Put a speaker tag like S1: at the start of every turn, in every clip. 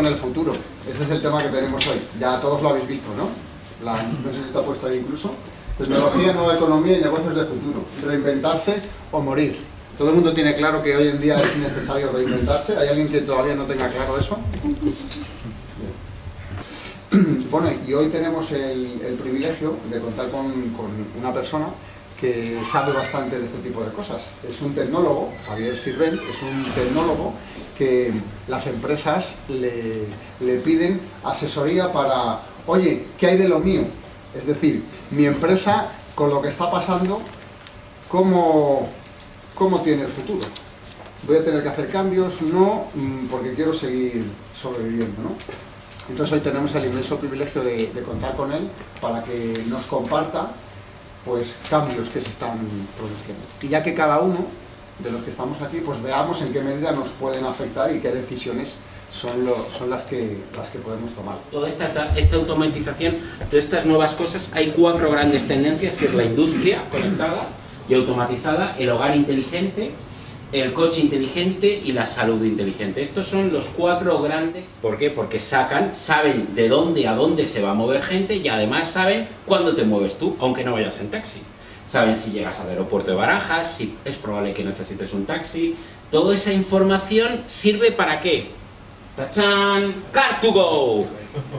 S1: con el futuro. Ese es el tema que tenemos hoy. Ya todos lo habéis visto, ¿no? No sé si está puesto ahí incluso. Tecnología, nueva economía y negocios de futuro. Reinventarse o morir. ¿Todo el mundo tiene claro que hoy en día es necesario reinventarse? ¿Hay alguien que todavía no tenga claro eso? Bueno, y hoy tenemos el privilegio de contar con una persona que sabe bastante de este tipo de cosas. Es un tecnólogo, Javier Sirvent, es un tecnólogo que las empresas le piden asesoría para, oye, ¿qué hay de lo mío? Es decir, mi empresa, con lo que está pasando, ¿cómo tiene el futuro? ¿Voy a tener que hacer cambios? No, porque quiero seguir sobreviviendo, ¿no? Entonces hoy tenemos el inmenso privilegio de contar con él para que nos comparta pues cambios que se están produciendo. Y ya que cada uno de los que estamos aquí, pues veamos en qué medida nos pueden afectar y qué decisiones son las que podemos tomar.
S2: Toda esta automatización, todas estas nuevas cosas, hay 4 grandes tendencias, que es la industria conectada y automatizada, el hogar inteligente, el coche inteligente y la salud inteligente. Estos son los 4 grandes. ¿Por qué? Porque saben de dónde a dónde se va a mover gente y además saben cuándo te mueves tú, aunque no vayas en taxi. Saben si llegas al aeropuerto de Barajas, si es probable que necesites un taxi. Toda esa información sirve ¿para qué? ¡Tachán! ¡Car2Go!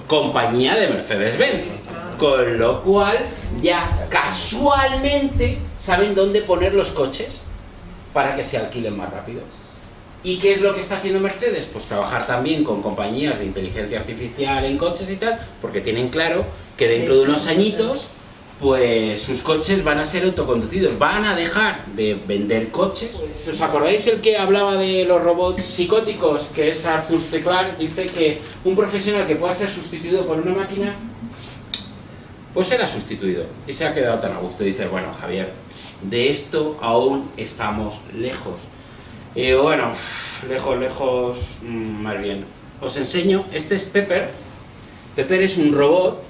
S2: Compañía de Mercedes-Benz. Con lo cual ya casualmente saben dónde poner los coches para que se alquilen más rápido. ¿Y qué es lo que está haciendo Mercedes? Pues trabajar también con compañías de inteligencia artificial en coches y tal, porque tienen claro que dentro de unos añitos, pues sus coches van a ser autoconducidos, van a dejar de vender coches. Pues, ¿os acordáis el que hablaba de los robots psicóticos? Que es Arthur C. Clarke, dice que un profesional que pueda ser sustituido por una máquina, pues será sustituido. Y se ha quedado tan a gusto. Dice, bueno, Javier, de esto aún estamos lejos. Y bueno, lejos, más bien. Os enseño, este es Pepper. Pepper es un robot,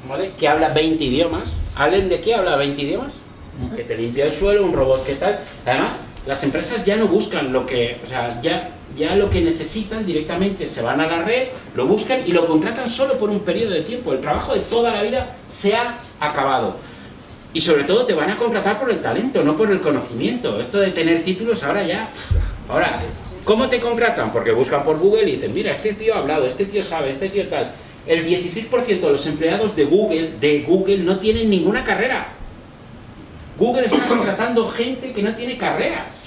S2: ¿vale?, que habla 20 idiomas. ¿Hablen de qué habla 20 idiomas? Que te limpia el suelo, un robot que tal. Además, las empresas ya no buscan lo que, o sea, ya lo que necesitan directamente, se van a la red, lo buscan y lo contratan solo por un periodo de tiempo. El trabajo de toda la vida se ha acabado. Y sobre todo te van a contratar por el talento, no por el conocimiento. Esto de tener títulos ahora ya... Ahora, ¿cómo te contratan? Porque buscan por Google y dicen, mira, este tío ha hablado, este tío sabe, este tío tal. El 16% de los empleados de Google no tienen ninguna carrera. Google está contratando gente que no tiene carreras.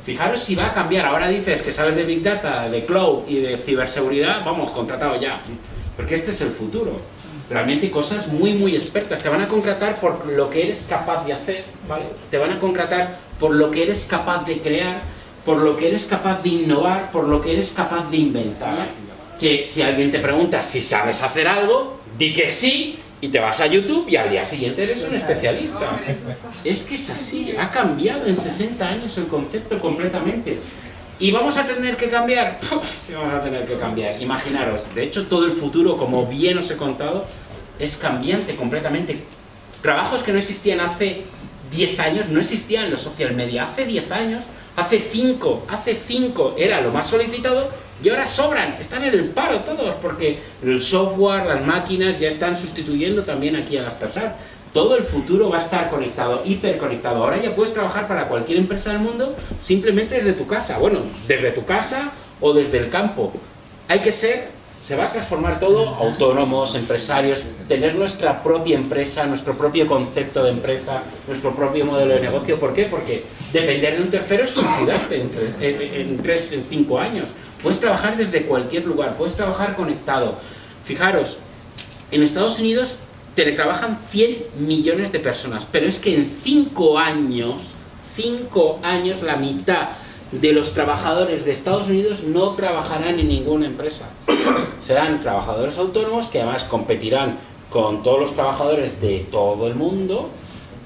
S2: Fijaros si va a cambiar. Ahora dices que sabes de Big Data, de Cloud y de ciberseguridad, vamos, contratado ya. Porque este es el futuro. Realmente cosas muy expertas. Te van a contratar por lo que eres capaz de hacer, ¿vale? Te van a contratar por lo que eres capaz de crear, por lo que eres capaz de innovar, por lo que eres capaz de inventar. Que si alguien te pregunta si sabes hacer algo, di que sí y te vas a YouTube y al día siguiente eres un especialista. Es que es así, ha cambiado en 60 años el concepto completamente. ¿Y vamos a tener que cambiar? Sí, vamos a tener que cambiar. Imaginaros, de hecho todo el futuro, como bien os he contado, es cambiante completamente. Trabajos que no existían hace 10 años, no existían los social media. Hace 10 años, hace 5 era lo más solicitado y ahora sobran, están en el paro todos, porque el software, las máquinas ya están sustituyendo también aquí a las personas. Todo el futuro va a estar conectado, hiperconectado. Ahora ya puedes trabajar para cualquier empresa del mundo simplemente desde tu casa. Bueno, desde tu casa o desde el campo. Se va a transformar todo, autónomos, empresarios, tener nuestra propia empresa, nuestro propio concepto de empresa, nuestro propio modelo de negocio. ¿Por qué? Porque depender de un tercero es suicidarte en 5 años. Puedes trabajar desde cualquier lugar, puedes trabajar conectado. Fijaros, en Estados Unidos teletrabajan 100 millones de personas, pero es que en 5 años, la mitad de los trabajadores de Estados Unidos no trabajarán en ninguna empresa. Serán trabajadores autónomos que además competirán con todos los trabajadores de todo el mundo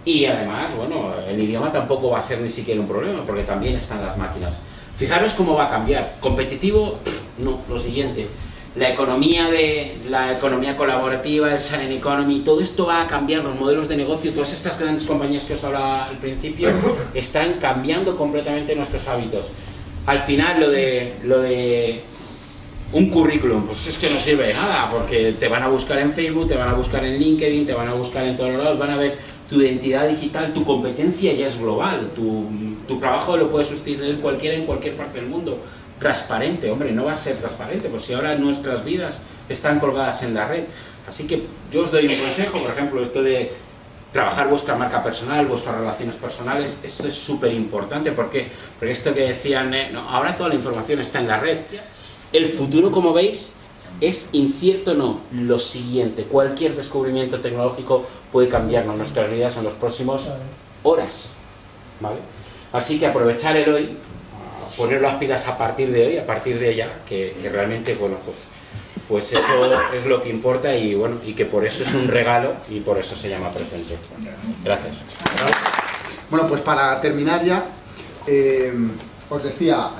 S2: y además, bueno, el idioma tampoco va a ser ni siquiera un problema porque también están las máquinas. Fijaros cómo va a cambiar. ¿Competitivo? No, lo siguiente. La economía colaborativa, el sharing economy, todo esto va a cambiar, los modelos de negocio, todas estas grandes compañías que os hablaba al principio, están cambiando completamente nuestros hábitos. Al final, lo de Un currículum, pues es que no sirve de nada, porque te van a buscar en Facebook, te van a buscar en LinkedIn, te van a buscar en todos lados, van a ver tu identidad digital, tu competencia ya es global, tu trabajo lo puede sustituir cualquiera en cualquier parte del mundo. Transparente, hombre, no va a ser transparente, pues si ahora nuestras vidas están colgadas en la red. Así que yo os doy un consejo, por ejemplo, esto de trabajar vuestra marca personal, vuestras relaciones personales, esto es súper importante, porque esto que decían, no, ahora toda la información está en la red. El futuro, como veis, es incierto, no. Lo siguiente, cualquier descubrimiento tecnológico puede cambiarnos nuestras vidas en los próximos horas, ¿vale? Así que aprovechar el hoy, poner las pilas a partir de hoy, a partir de ya, que realmente, bueno, pues eso es lo que importa y bueno, y que por eso es un regalo y por eso se llama presente. Gracias.
S1: Bueno, pues para terminar ya, os decía,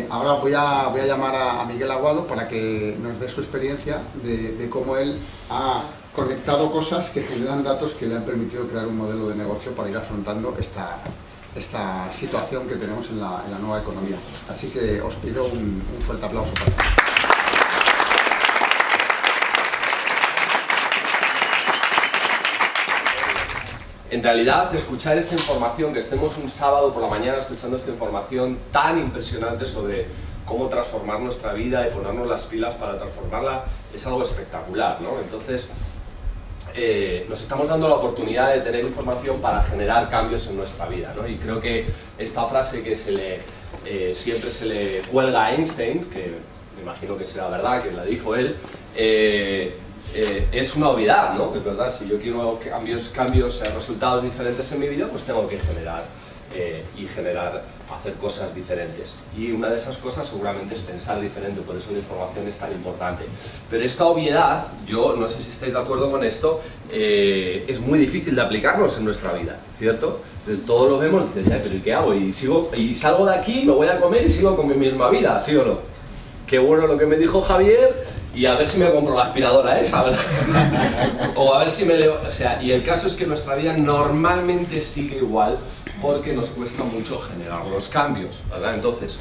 S1: ahora voy a llamar a Miguel Aguado para que nos dé su experiencia de cómo él ha conectado cosas que generan datos que le han permitido crear un modelo de negocio para ir afrontando esta situación que tenemos en la nueva economía. Así que os pido un fuerte aplauso para él.
S3: En realidad, escuchar esta información, que estemos un sábado por la mañana escuchando esta información tan impresionante sobre cómo transformar nuestra vida y ponernos las pilas para transformarla, es algo espectacular, ¿no? Entonces, nos estamos dando la oportunidad de tener información para generar cambios en nuestra vida, ¿no? Y creo que esta frase que siempre se le cuelga a Einstein, que me imagino que será verdad, que la dijo él, es una obviedad, ¿no? Es verdad, si yo quiero cambios, resultados diferentes en mi vida, pues tengo que hacer cosas diferentes. Y una de esas cosas seguramente es pensar diferente, por eso la información es tan importante. Pero esta obviedad, yo no sé si estáis de acuerdo con esto, es muy difícil de aplicarnos en nuestra vida, ¿cierto? Entonces todos lo vemos y dices, pero ¿y qué hago? Y salgo de aquí, me voy a comer y sigo con mi misma vida, ¿sí o no? Qué bueno lo que me dijo Javier. Y a ver si me compro la aspiradora esa, ¿verdad? O a ver si me leo... O sea, y el caso es que nuestra vida normalmente sigue igual porque nos cuesta mucho generar los cambios, ¿verdad? Entonces,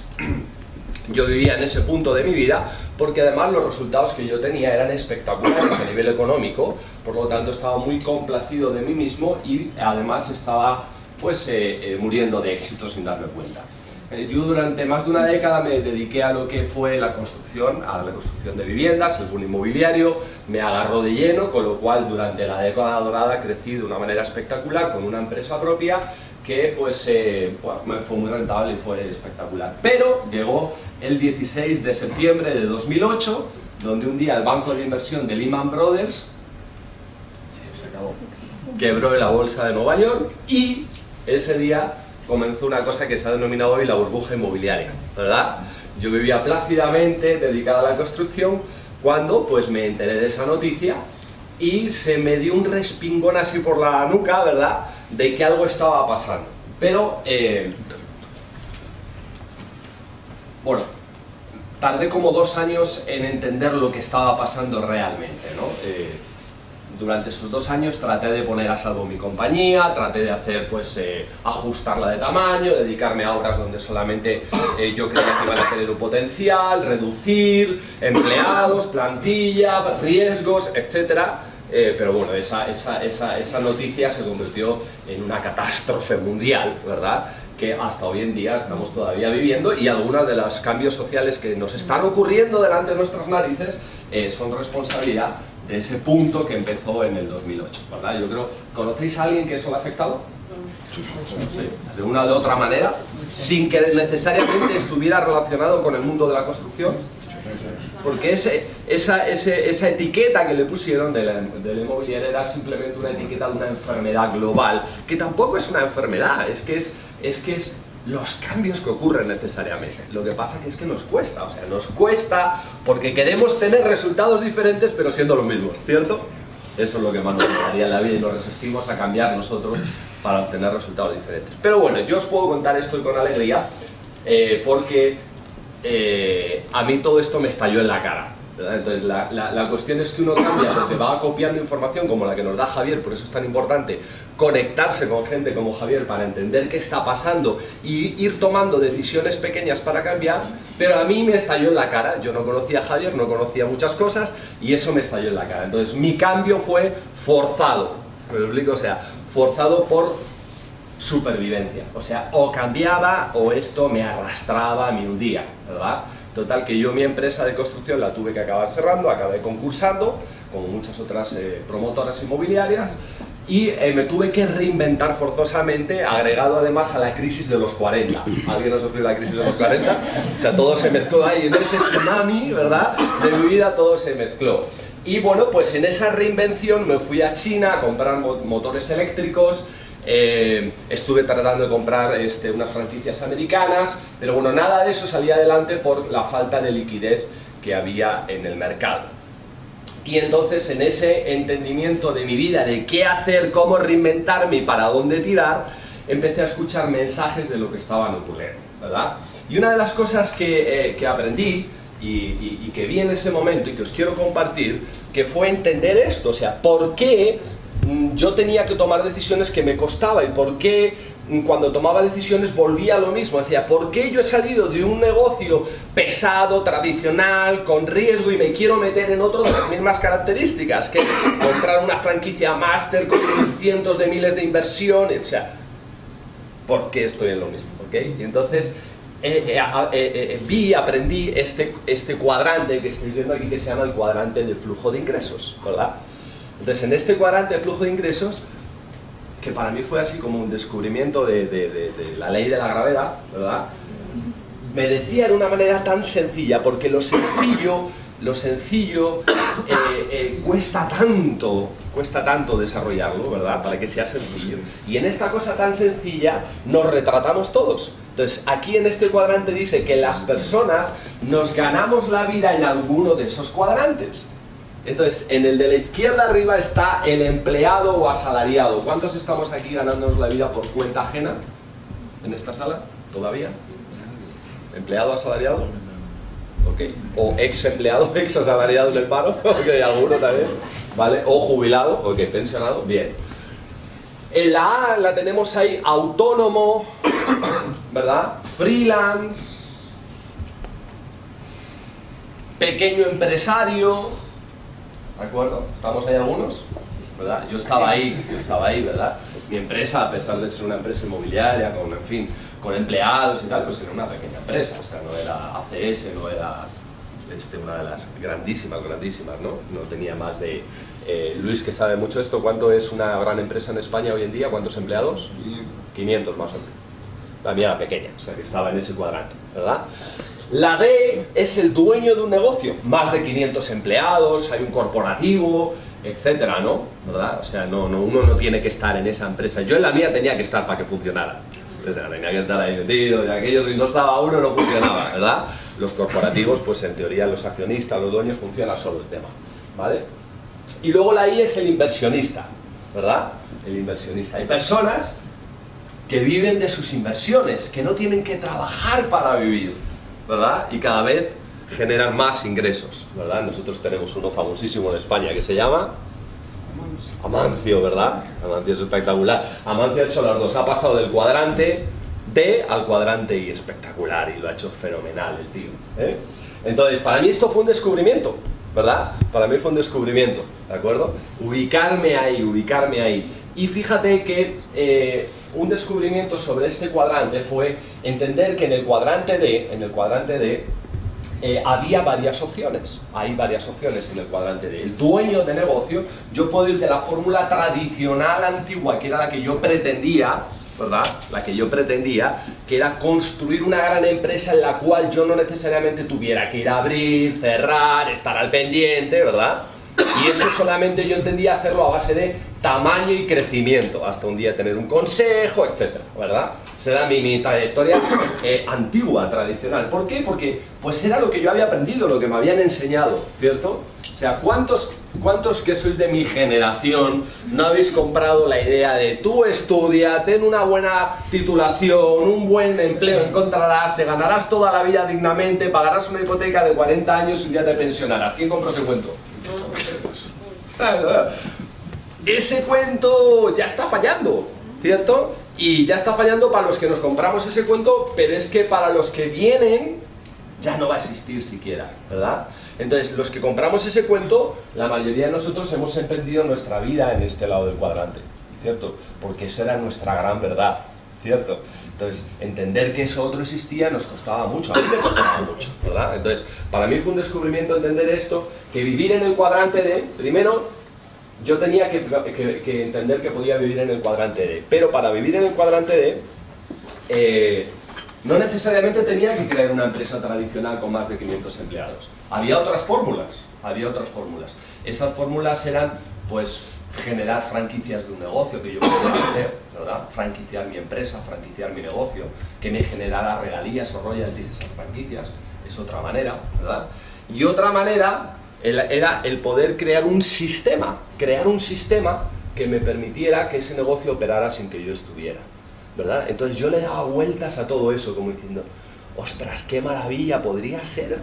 S3: yo vivía en ese punto de mi vida porque además los resultados que yo tenía eran espectaculares a nivel económico, por lo tanto estaba muy complacido de mí mismo y además estaba pues muriendo de éxito sin darme cuenta. Yo durante más de una década me dediqué a lo que fue la construcción de viviendas, el boom inmobiliario, me agarró de lleno, con lo cual durante la década dorada crecí de una manera espectacular con una empresa propia que pues me fue muy rentable y fue espectacular. Pero llegó el 16 de septiembre de 2008, donde un día el banco de inversión de Lehman Brothers quebró en la bolsa de Nueva York y ese día comenzó una cosa que se ha denominado hoy la burbuja inmobiliaria, ¿verdad? Yo vivía plácidamente dedicado a la construcción cuando pues me enteré de esa noticia y se me dio un respingón así por la nuca, ¿verdad?, de que algo estaba pasando. Pero, bueno, tardé como 2 años en entender lo que estaba pasando realmente, ¿no? Durante esos 2 años traté de poner a salvo mi compañía, traté de hacer, pues, ajustarla de tamaño, dedicarme a obras donde solamente yo creía que iban a tener un potencial, reducir empleados, plantilla, riesgos, etcétera. Pero bueno, esa noticia se convirtió en una catástrofe mundial, ¿verdad?, que hasta hoy en día estamos todavía viviendo, y algunos de los cambios sociales que nos están ocurriendo delante de nuestras narices son responsabilidad de ese punto que empezó en el 2008, ¿verdad? Yo creo, ¿conocéis a alguien que eso le ha afectado? Sí. De una o de otra manera, sin que necesariamente estuviera relacionado con el mundo de la construcción. Porque esa etiqueta que le pusieron de la inmobiliaria era simplemente una etiqueta de una enfermedad global, que tampoco es una enfermedad, es que es los cambios que ocurren necesariamente. Lo que pasa es que nos cuesta, o sea, nos cuesta porque queremos tener resultados diferentes pero siendo los mismos, ¿cierto? Eso es lo que más nos gustaría en la vida y nos resistimos a cambiar nosotros para obtener resultados diferentes. Pero bueno, yo os puedo contar esto y con alegría porque a mí todo esto me estalló en la cara. ¿verdad? Entonces la cuestión es que uno cambia porque va copiando información como la que nos da Javier, por eso es tan importante conectarse con gente como Javier para entender qué está pasando y ir tomando decisiones pequeñas para cambiar, pero a mí me estalló en la cara. Yo no conocía a Javier, no conocía muchas cosas y eso me estalló en la cara. Entonces mi cambio fue forzado, ¿me lo explico? O sea, forzado por supervivencia, o sea, o cambiaba o esto me arrastraba, me hundía, ¿verdad? Total que yo mi empresa de construcción la tuve que acabar cerrando, acabé concursando, como muchas otras promotoras inmobiliarias, y me tuve que reinventar forzosamente, agregado además a la crisis de los 40. ¿Alguien ha sufrido la crisis de los 40? O sea, todo se mezcló ahí, en ese tsunami, ¿verdad?, de mi vida todo se mezcló. Y bueno, pues en esa reinvención me fui a China a comprar motores eléctricos. Estuve tratando de comprar unas franquicias americanas, pero bueno, nada de eso salía adelante por la falta de liquidez que había en el mercado. Y entonces en ese entendimiento de mi vida, de qué hacer, cómo reinventarme y para dónde tirar, empecé a escuchar mensajes de lo que estaban ocurriendo, ¿verdad? Y una de las cosas que aprendí y que vi en ese momento y que os quiero compartir, que fue entender esto, o sea, ¿por qué yo tenía que tomar decisiones que me costaba y por qué cuando tomaba decisiones volvía a lo mismo? Decía, ¿por qué yo he salido de un negocio pesado, tradicional, con riesgo y me quiero meter en otro de las mismas características, que comprar una franquicia máster con cientos de miles de inversión? O sea, ¿por qué estoy en lo mismo? ¿Okay? Y entonces aprendí este cuadrante que estáis viendo aquí, que se llama el cuadrante de flujo de ingresos, ¿verdad? Entonces, en este cuadrante de flujo de ingresos, que para mí fue así como un descubrimiento de la ley de la gravedad, ¿verdad?, me decía de una manera tan sencilla, porque lo sencillo cuesta tanto desarrollarlo, ¿verdad?, para que sea sencillo. Y en esta cosa tan sencilla nos retratamos todos. Entonces, aquí en este cuadrante dice que las personas nos ganamos la vida en alguno de esos cuadrantes. Entonces, en el de la izquierda arriba está el empleado o asalariado. ¿Cuántos estamos aquí ganándonos la vida por cuenta ajena en esta sala? ¿Todavía? ¿Empleado o asalariado? Ok. ¿O ex empleado, ex asalariado del paro? Ok, alguno también. ¿Vale? ¿O jubilado? Ok, pensionado. Bien. En la A la tenemos ahí autónomo, ¿verdad? Freelance, pequeño empresario. ¿De acuerdo? ¿Estamos ahí algunos? ¿Verdad? Yo estaba ahí, ¿verdad? Mi empresa, a pesar de ser una empresa inmobiliaria, con, en fin, con empleados y tal, pues era una pequeña empresa, o sea, no era ACS, no era una de las grandísimas, ¿no? No tenía más de... Luis, que sabe mucho esto, ¿cuánto es una gran empresa en España hoy en día? ¿Cuántos empleados? 500 más o menos. La mía era pequeña, o sea, que estaba en ese cuadrante, ¿verdad? La D es el dueño de un negocio, más de 500 empleados, hay un corporativo, etcétera, ¿no? ¿Verdad? O sea, uno no tiene que estar en esa empresa. Yo en la mía tenía que estar para que funcionara. O sea, tenía que estar ahí metido, y aquello, si no estaba uno no funcionaba, ¿verdad? Los corporativos, pues en teoría los accionistas, los dueños, funciona solo el tema, ¿vale? Y luego la I es el inversionista, ¿verdad? El inversionista. Hay personas que viven de sus inversiones, que no tienen que trabajar para vivir, ¿verdad? Y cada vez generan más ingresos, ¿verdad? Nosotros tenemos uno famosísimo en España que se llama Amancio, ¿verdad? Amancio es espectacular. Amancio ha hecho las dos, ha pasado del cuadrante D al cuadrante I, espectacular, y lo ha hecho fenomenal el tío, ¿eh? Entonces, para mí esto fue un descubrimiento, ¿verdad? Para mí fue un descubrimiento, ¿de acuerdo? Ubicarme ahí. Y fíjate que un descubrimiento sobre este cuadrante fue entender que en el cuadrante D, había varias opciones. Hay varias opciones en el cuadrante D. El dueño de negocio, yo puedo ir de la fórmula tradicional antigua, que era la que yo pretendía, ¿verdad? La que yo pretendía, que era construir una gran empresa en la cual yo no necesariamente tuviera que ir a abrir, cerrar, estar al pendiente, ¿verdad? Y eso solamente yo entendía hacerlo a base de tamaño y crecimiento, hasta un día tener un consejo, etcétera, ¿verdad? Esa era mi trayectoria antigua, tradicional. ¿Por qué? Porque pues era lo que yo había aprendido, lo que me habían enseñado, ¿cierto? O sea, ¿cuántos que sois de mi generación no habéis comprado la idea de tú estudia, ten una buena titulación, un buen empleo encontrarás, te ganarás toda la vida dignamente, pagarás una hipoteca de 40 años y un día te pensionarás? ¿Quién compró ese cuento? Ese cuento ya está fallando, ¿cierto? Y ya está fallando para los que nos compramos ese cuento, pero es que para los que vienen ya no va a existir siquiera, ¿verdad? Entonces, los que compramos ese cuento, la mayoría de nosotros hemos emprendido nuestra vida en este lado del cuadrante, ¿cierto? Porque esa era nuestra gran verdad, ¿cierto? Entonces, entender que eso otro existía nos costaba mucho, a mí me costaba mucho, ¿verdad? Entonces, para mí fue un descubrimiento entender esto, que vivir en el cuadrante D, primero, yo tenía que entender que podía vivir en el cuadrante D, pero para vivir en el cuadrante D, no necesariamente tenía que crear una empresa tradicional con más de 500 empleados. Había otras fórmulas, Esas fórmulas eran, pues, generar franquicias de un negocio que yo podía hacer, ¿verdad? Franquiciar mi empresa, franquiciar mi negocio, que me generara regalías o royalties esas franquicias, es otra manera, ¿verdad? Y otra manera era el poder crear un sistema que me permitiera que ese negocio operara sin que yo estuviera, ¿verdad? Entonces yo le daba vueltas a todo eso como diciendo, ostras, qué maravilla podría ser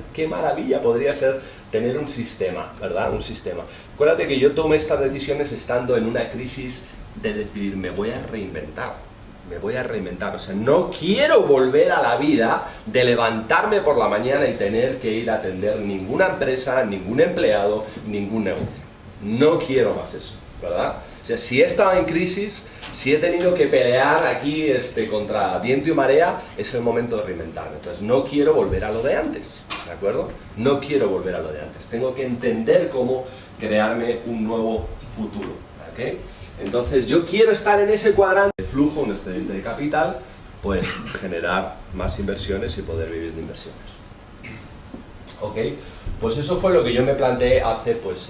S3: tener un sistema, ¿verdad? Un sistema. Acuérdate que yo tomé estas decisiones estando en una crisis de decidir, me voy a reinventar, o sea, no quiero volver a la vida de levantarme por la mañana y tener que ir a atender ninguna empresa, ningún empleado, ningún negocio. No quiero más eso, ¿verdad? O sea, si he estado en crisis, si he tenido que pelear aquí contra viento y marea, es el momento de reinventarme. Entonces, no quiero volver a lo de antes, ¿de acuerdo? No quiero volver a lo de antes. Tengo que entender cómo crearme un nuevo futuro, ¿ok? Entonces, yo quiero estar en ese cuadrante de flujo, un excedente de capital, pues generar más inversiones y poder vivir de inversiones. ¿Ok? Pues eso fue lo que yo me planteé hace, pues,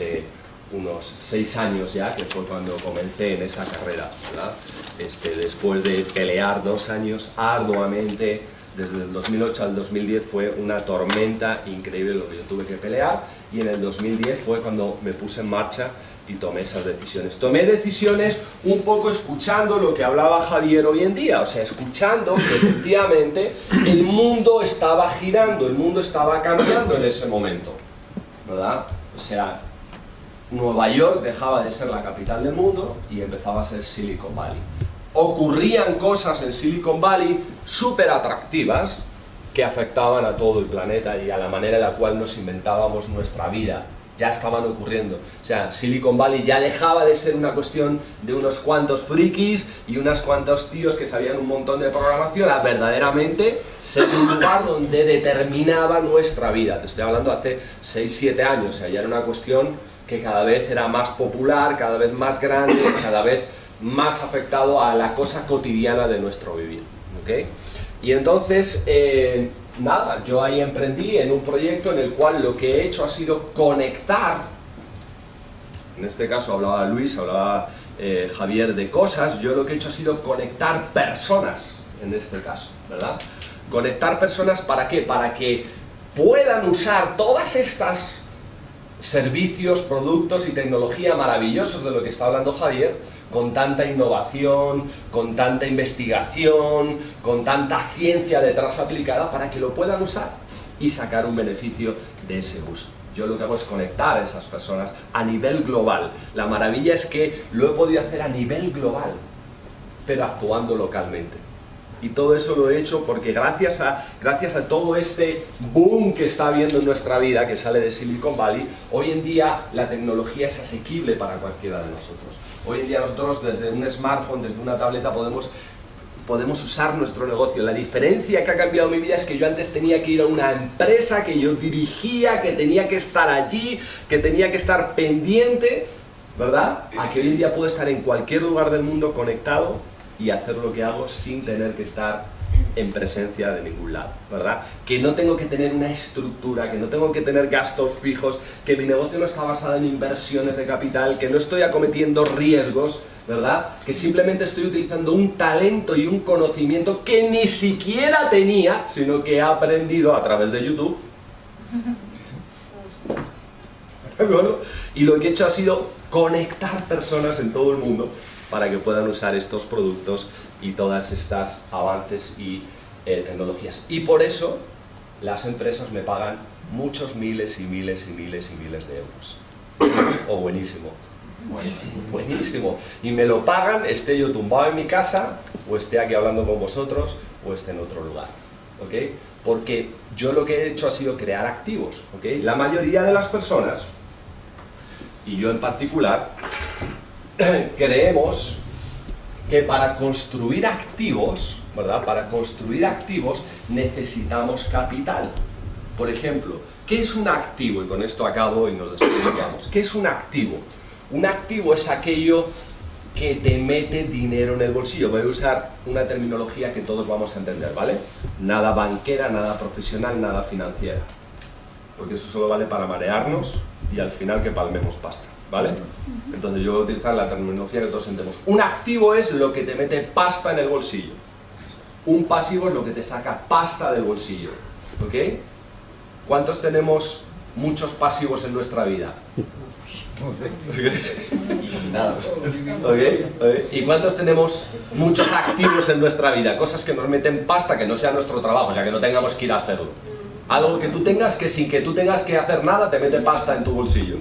S3: unos 6 años ya, que fue cuando comencé en esa carrera, ¿verdad? Después de pelear 2 años arduamente, desde el 2008 al 2010 fue una tormenta increíble lo que yo tuve que pelear, y en el 2010 fue cuando me puse en marcha y tomé esas decisiones. Tomé decisiones un poco escuchando lo que hablaba Javier hoy en día, o sea, escuchando que efectivamente el mundo estaba girando, el mundo estaba cambiando en ese momento, ¿verdad? O sea, Nueva York dejaba de ser la capital del mundo y empezaba a ser Silicon Valley. Ocurrían cosas en Silicon Valley súper atractivas que afectaban a todo el planeta y a la manera en la cual nos inventábamos nuestra vida. Ya estaban ocurriendo. O sea, Silicon Valley ya dejaba de ser una cuestión de unos cuantos frikis y unos cuantos tíos que sabían un montón de programación, a verdaderamente ser un lugar donde determinaba nuestra vida. Te estoy hablando hace 6-7 años, o sea, ya era una cuestión que cada vez era más popular, cada vez más grande, cada vez más afectado a la cosa cotidiana de nuestro vivir, ¿ok? Y entonces, nada, yo ahí emprendí en un proyecto en el cual lo que he hecho ha sido conectar, en este caso hablaba Luis, hablaba Javier de cosas, yo lo que he hecho ha sido conectar personas, en este caso, ¿verdad? Conectar personas, ¿para qué? Para que puedan usar todas estas servicios, productos y tecnología maravillosos de lo que está hablando Javier, con tanta innovación, con tanta investigación, con tanta ciencia detrás aplicada, para que lo puedan usar y sacar un beneficio de ese uso. Yo lo que hago es conectar a esas personas a nivel global. La maravilla es que lo he podido hacer a nivel global, pero actuando localmente. Y todo eso lo he hecho porque gracias a todo este boom que está habiendo en nuestra vida, que sale de Silicon Valley, hoy en día la tecnología es asequible para cualquiera de nosotros. Hoy en día nosotros desde un smartphone, desde una tableta podemos usar nuestro negocio. La diferencia que ha cambiado mi vida es que yo antes tenía que ir a una empresa que yo dirigía, que tenía que estar allí, que tenía que estar pendiente, ¿verdad? A que hoy en día puedo estar en cualquier lugar del mundo conectado y hacer lo que hago sin tener que estar en presencia de ningún lado, ¿verdad? Que no tengo que tener una estructura, que no tengo que tener gastos fijos, que mi negocio no está basado en inversiones de capital, que no estoy acometiendo riesgos, ¿verdad? Que simplemente estoy utilizando un talento y un conocimiento que ni siquiera tenía, sino que he aprendido a través de YouTube. ¿De acuerdo? Y lo que he hecho ha sido conectar personas en todo el mundo para que puedan usar estos productos y todas estas avances y tecnologías. Y por eso las empresas me pagan muchos miles y miles y miles y miles de euros. Oh, buenísimo. Buenísimo, buenísimo. Y me lo pagan, esté yo tumbado en mi casa, o esté aquí hablando con vosotros, o esté en otro lugar. ¿Ok? Porque yo lo que he hecho ha sido crear activos. ¿Ok? La mayoría de las personas, y yo en particular, creemos que para construir activos, ¿verdad? Para construir activos necesitamos capital. Por ejemplo, ¿qué es un activo? Y con esto acabo y nos despedimos. ¿Qué es un activo? Un activo es aquello que te mete dinero en el bolsillo. Voy a usar una terminología que todos vamos a entender, ¿vale? Nada banquera, nada profesional, nada financiera. Porque eso solo vale para marearnos y al final que palmemos pasta, ¿vale? Entonces yo voy a utilizar la terminología que todos entendemos. Un activo es lo que te mete pasta en el bolsillo. Un pasivo es lo que te saca pasta del bolsillo, ¿ok? ¿Cuántos tenemos muchos pasivos en nuestra vida? Nada. ¿Okay? ¿Y cuántos tenemos muchos activos en nuestra vida? Cosas que nos meten pasta, que no sea nuestro trabajo, o sea, que no tengamos que ir a hacerlo. Algo que tú tengas que sin que tú tengas que hacer nada te mete pasta en tu bolsillo.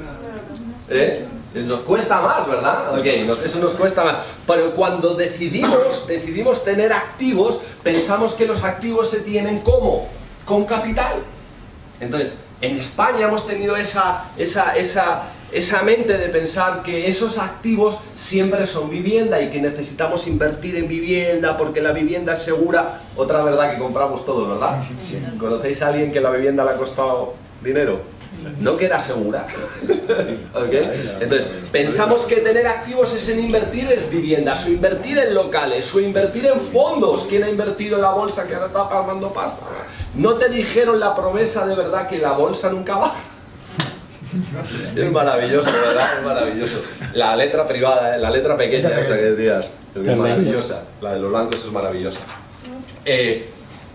S3: Nos cuesta más, ¿verdad? Okay, eso nos cuesta más. Pero cuando decidimos tener activos, pensamos que los activos se tienen ¿cómo? Con capital. Entonces, en España hemos tenido esa mente de pensar que esos activos siempre son vivienda y que necesitamos invertir en vivienda porque la vivienda es segura. Otra verdad que compramos todos, ¿verdad? ¿Conocéis a alguien que la vivienda le ha costado dinero? No que era segura. ¿Okay? Entonces, pensamos que tener activos es en invertir en viviendas, o invertir en locales, o invertir en fondos. ¿Quién ha invertido en la bolsa que ahora está palmando pasta? ¿No te dijeron la promesa de verdad que la bolsa nunca baja? Es maravilloso, ¿verdad? Es maravilloso. La letra privada, la letra pequeña, esa que decías, es maravillosa. La de los bancos es maravillosa.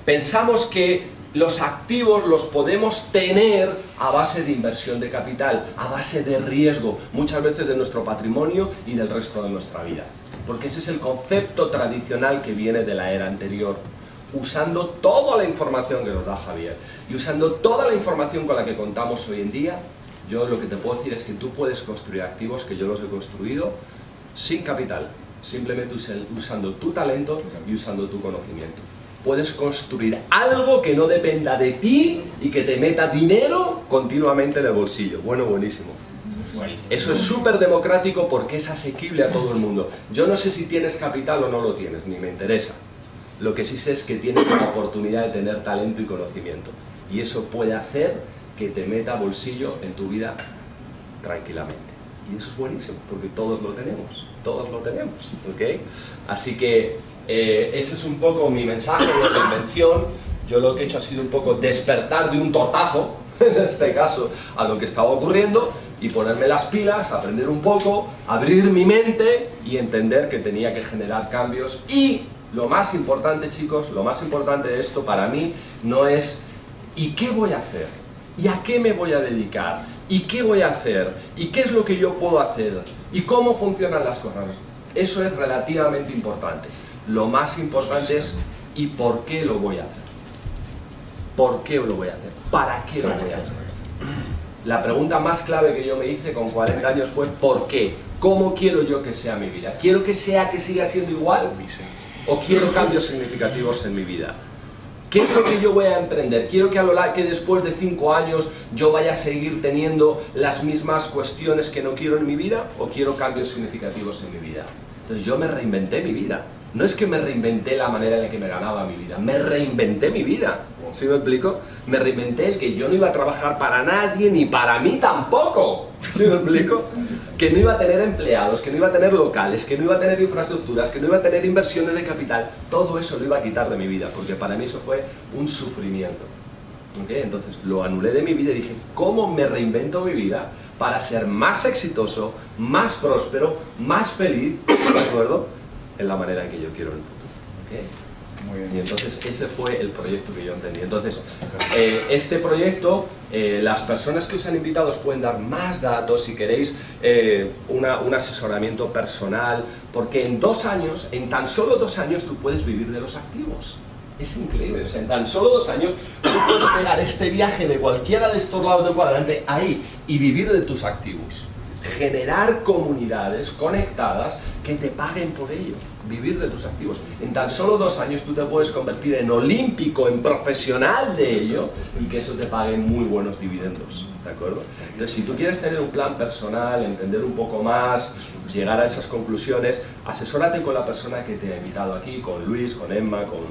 S3: Pensamos que los activos los podemos tener a base de inversión de capital, a base de riesgo, muchas veces de nuestro patrimonio y del resto de nuestra vida. Porque ese es el concepto tradicional que viene de la era anterior. Usando toda la información que nos da Javier y usando toda la información con la que contamos hoy en día, yo lo que te puedo decir es que tú puedes construir activos, que yo los he construido, sin capital, simplemente usando tu talento y usando tu conocimiento. Puedes construir algo que no dependa de ti y que te meta dinero continuamente en el bolsillo. Bueno, buenísimo. Eso es súper democrático porque es asequible a todo el mundo. Yo no sé si tienes capital o no lo tienes, ni me interesa. Lo que sí sé es que tienes la oportunidad de tener talento y conocimiento. Y eso puede hacer que te meta bolsillo en tu vida tranquilamente. Y eso es buenísimo, porque todos lo tenemos. Todos lo tenemos, ¿ok? Así que ese es un poco mi mensaje de reinvención. Yo lo que he hecho ha sido un poco despertar de un tortazo, en este caso, a lo que estaba ocurriendo y ponerme las pilas, aprender un poco, abrir mi mente y entender que tenía que generar cambios. Y lo más importante, chicos, lo más importante de esto para mí no es ¿y qué voy a hacer? ¿Y a qué me voy a dedicar? ¿Y qué voy a hacer? ¿Y qué es lo que yo puedo hacer? ¿Y cómo funcionan las cosas? Eso es relativamente importante. Lo más importante es ¿y por qué lo voy a hacer? ¿Por qué lo voy a hacer? ¿Para qué lo voy a hacer? La pregunta más clave que yo me hice con 40 años fue ¿por qué? ¿Cómo quiero yo que sea mi vida? ¿Quiero que siga siendo igual? ¿O quiero cambios significativos en mi vida? ¿Qué es lo que yo voy a emprender? ¿Quiero que después de 5 años yo vaya a seguir teniendo las mismas cuestiones que no quiero en mi vida? ¿O quiero cambios significativos en mi vida? Entonces yo me reinventé mi vida. No es que me reinventé la manera en la que me ganaba mi vida, me reinventé mi vida. ¿Sí me explico? Me reinventé el que yo no iba a trabajar para nadie, ni para mí tampoco. ¿Sí me explico? que no iba a tener empleados, que no iba a tener locales, que no iba a tener infraestructuras, que no iba a tener inversiones de capital, todo eso lo iba a quitar de mi vida, porque para mí eso fue un sufrimiento. ¿Okay? Entonces lo anulé de mi vida y dije, ¿cómo me reinvento mi vida para ser más exitoso, más próspero, más feliz, ¿de acuerdo? En la manera en que yo quiero en el futuro. ¿Okay?
S1: Muy bien.
S3: Y entonces ese fue el proyecto que yo entendí. Entonces, este proyecto, las personas que os han invitado os pueden dar más datos si queréis un asesoramiento personal, porque en 2 años, en tan solo 2 años, tú puedes vivir de los activos. Es increíble, o sea, en tan solo 2 años tú puedes pegar este viaje de cualquiera de estos lados del cuadrante ahí y vivir de tus activos. Generar comunidades conectadas que te paguen por ello, vivir de tus activos. En tan solo 2 años tú te puedes convertir en olímpico, en profesional de ello y que eso te pague muy buenos dividendos, ¿de acuerdo? Entonces, si tú quieres tener un plan personal, entender un poco más, llegar a esas conclusiones, asesórate con la persona que te ha invitado aquí, con Luis, con Emma, con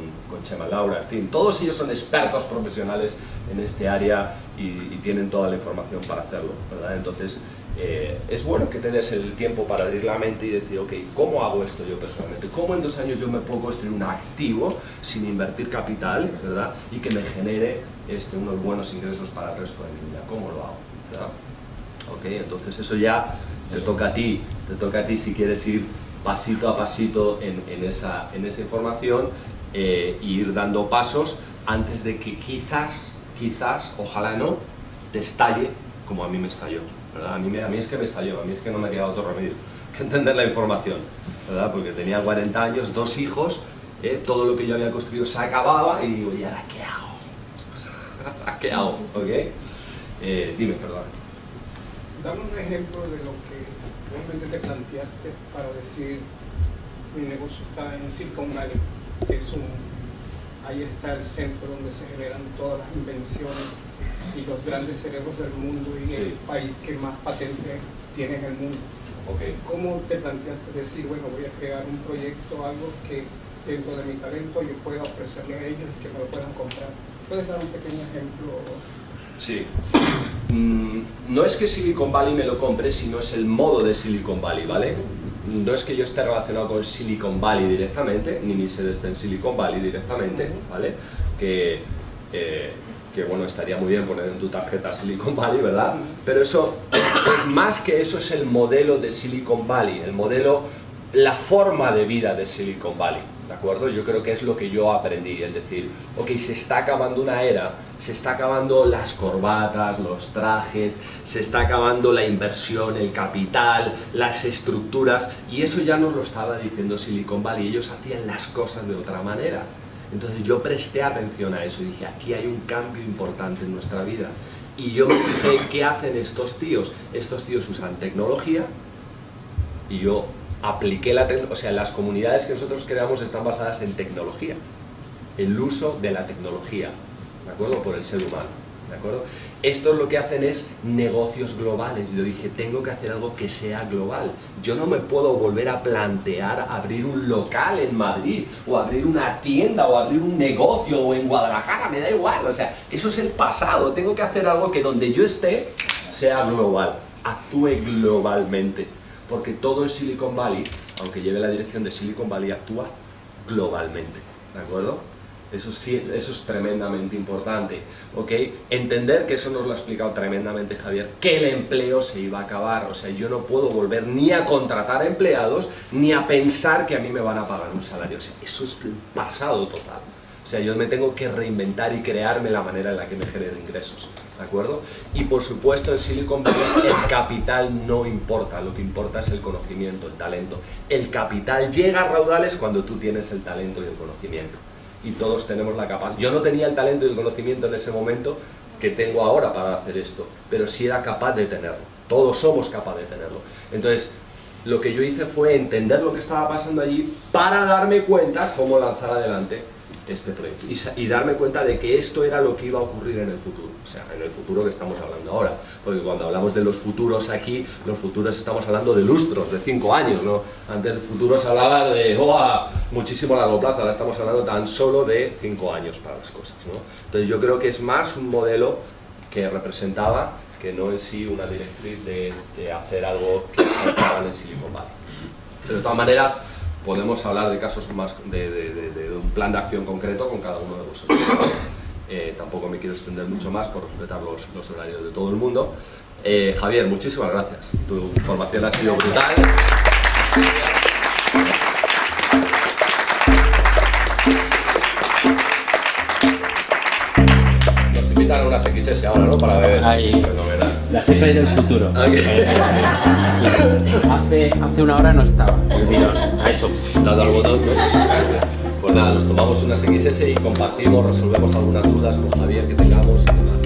S3: Chema Laura, en fin, todos ellos son expertos profesionales en este área y tienen toda la información para hacerlo, ¿verdad? Entonces, es bueno que te des el tiempo para abrir la mente y decir, ok, ¿cómo hago esto yo personalmente? ¿Cómo en 2 años yo me puedo construir un activo sin invertir capital, ¿verdad? Y que me genere unos buenos ingresos para el resto de mi vida? ¿Cómo lo hago? ¿Verdad? Ok, entonces eso ya te toca a ti si quieres ir pasito a pasito en esa información e ir dando pasos antes de que quizás, ojalá no, te estalle como a mí me estalló. ¿Verdad? A mí es que me estalló, a mí es que no me ha quedado otro remedio que entender la información, ¿verdad? Porque tenía 40 años, 2 hijos, todo lo que yo había construido se acababa y digo, ¿y ahora qué hago? ¿Qué hago? ¿Ok? Dime, perdón.
S4: Dame un ejemplo de lo que realmente te planteaste para decir, mi negocio está en Silicon Valley, que ahí está el centro donde se generan todas las invenciones y los grandes cerebros del mundo y el país que más patentes tiene en el mundo.
S3: Okay.
S4: ¿Cómo te planteaste decir, bueno, voy a crear un proyecto, algo que dentro de mi talento yo pueda ofrecerle a ellos y que me lo puedan comprar? ¿Puedes dar un pequeño ejemplo?
S3: Sí. No es que Silicon Valley me lo compre, sino es el modo de Silicon Valley, ¿vale? No es que yo esté relacionado con Silicon Valley directamente, ni mi sede esté en Silicon Valley directamente, ¿vale? Que bueno, estaría muy bien poner en tu tarjeta Silicon Valley, ¿verdad? Pero eso, más que eso, es el modelo de Silicon Valley, el modelo, la forma de vida de Silicon Valley, ¿de acuerdo? Yo creo que es lo que yo aprendí, es decir, ok, se está acabando una era, se está acabando las corbatas, los trajes, se está acabando la inversión, el capital, las estructuras, y eso ya nos lo estaba diciendo Silicon Valley, ellos hacían las cosas de otra manera. Entonces yo presté atención a eso y dije, aquí hay un cambio importante en nuestra vida. Y yo me fijé, ¿qué hacen estos tíos? Estos tíos usan tecnología y yo apliqué la tecnología, o sea, las comunidades que nosotros creamos están basadas en tecnología, el uso de la tecnología, ¿de acuerdo? Por el ser humano, ¿de acuerdo? Estos lo que hacen es negocios globales. Yo dije, tengo que hacer algo que sea global. Yo no me puedo volver a plantear abrir un local en Madrid, o abrir una tienda, o abrir un negocio, o en Guadalajara, me da igual. O sea, eso es el pasado. Tengo que hacer algo que donde yo esté sea global, actúe globalmente. Porque todo el Silicon Valley, aunque lleve la dirección de Silicon Valley, actúa globalmente, ¿de acuerdo? Eso sí, eso es tremendamente importante, ¿ok? Entender que eso nos lo ha explicado tremendamente Javier, que el empleo se iba a acabar, o sea, yo no puedo volver ni a contratar empleados, ni a pensar que a mí me van a pagar un salario, o sea, eso es el pasado total. O sea, yo me tengo que reinventar y crearme la manera en la que me genero ingresos, ¿de acuerdo? Y por supuesto en Silicon Valley el capital no importa, lo que importa es el conocimiento, el talento. El capital llega a raudales cuando tú tienes el talento y el conocimiento. Y todos tenemos la capacidad. Yo no tenía el talento y el conocimiento en ese momento que tengo ahora para hacer esto, pero sí era capaz de tenerlo. Todos somos capaces de tenerlo. Entonces, lo que yo hice fue entender lo que estaba pasando allí para darme cuenta cómo lanzar adelante este proyecto y darme cuenta de que esto era lo que iba a ocurrir en el futuro, o sea, en el futuro que estamos hablando ahora, porque cuando hablamos de los futuros aquí, los futuros estamos hablando de lustros, de 5 años, ¿no? Antes del futuro se hablaba de muchísimo largo plazo, ahora estamos hablando tan solo de 5 años para las cosas, ¿no? Entonces yo creo que es más un modelo que representaba que no en sí una directriz de hacer algo que se haga en Silicon Valley. Pero de todas maneras, podemos hablar de casos más de un plan de acción concreto con cada uno de vosotros. Tampoco me quiero extender mucho más por respetar los horarios de todo el mundo. Javier, muchísimas gracias. Tu formación ha sido brutal. Nos invitan a unas XS ahora, ¿no? Para ver.
S2: Ahí. Las EPs del futuro.
S3: Okay.
S2: Hace una hora no estaba. El bidón ha hecho.
S3: Dado al botón, ¿no? Pues nada, nos tomamos unas XS y compartimos, resolvemos algunas dudas con Javier que tengamos y demás.